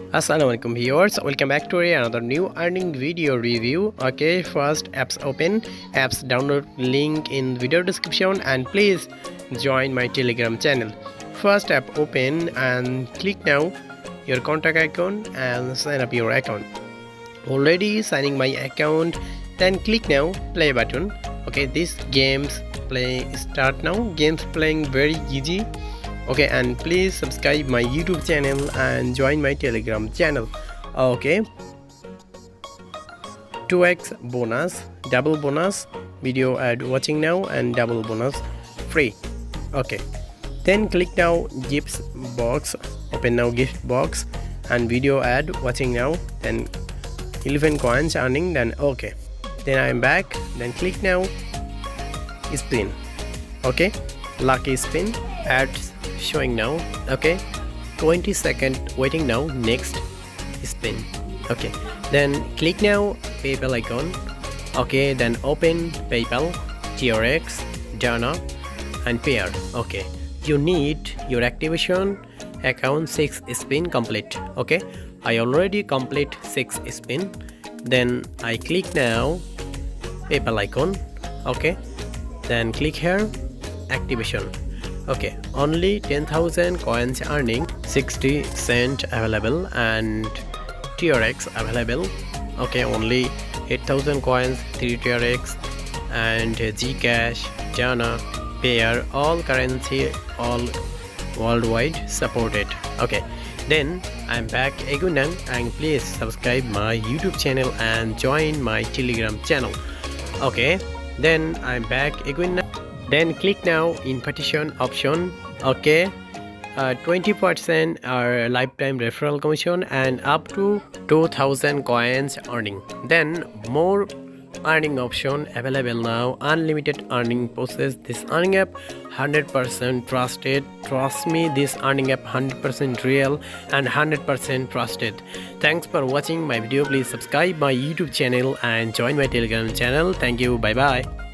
Assalamualaikum viewers, welcome back to another new earning video review. Okay, first apps open, apps download link in video description, and please join my Telegram channel. First app open and click now your contact icon and sign up your account. Already signing my account, then click now play button. Okay, this games play start now. Games playing very easy. Okay, and please subscribe my YouTube channel and join my Telegram channel. Okay, 2x bonus, double bonus, video ad watching now, and double bonus free. Okay, then click now gifts box, open now gift box and video ad watching now, then 11 coins earning, then okay, then I am back, then click now spin. Okay, lucky spin ads showing now. Okay, 20-second waiting now, next spin. Okay, then click now PayPal icon. Okay, then open PayPal, TRX, Dana and Payer. Okay, you need your activation account 6 spin complete. Okay, I already complete 6 spin. Then I click now PayPal icon. Okay, then click here activation. Okay, only 10,000 coins earning, 60 cent available and TRX available. Okay, only 8,000 coins, 3 TRX and Gcash, Jana, Payer, all currency, all worldwide supported. Okay, then I'm back again, and please subscribe my YouTube channel and join my Telegram channel. Okay, then I'm back again. Then click now invitation option. Okay, 20% are lifetime referral commission and up to 2,000 coins earning. Then more earning option available now, unlimited earning process. This earning app 100% trusted. Trust me, this earning app 100% real and 100% trusted. Thanks for watching my video. Please subscribe my YouTube channel and join my Telegram channel. Thank you. Bye bye.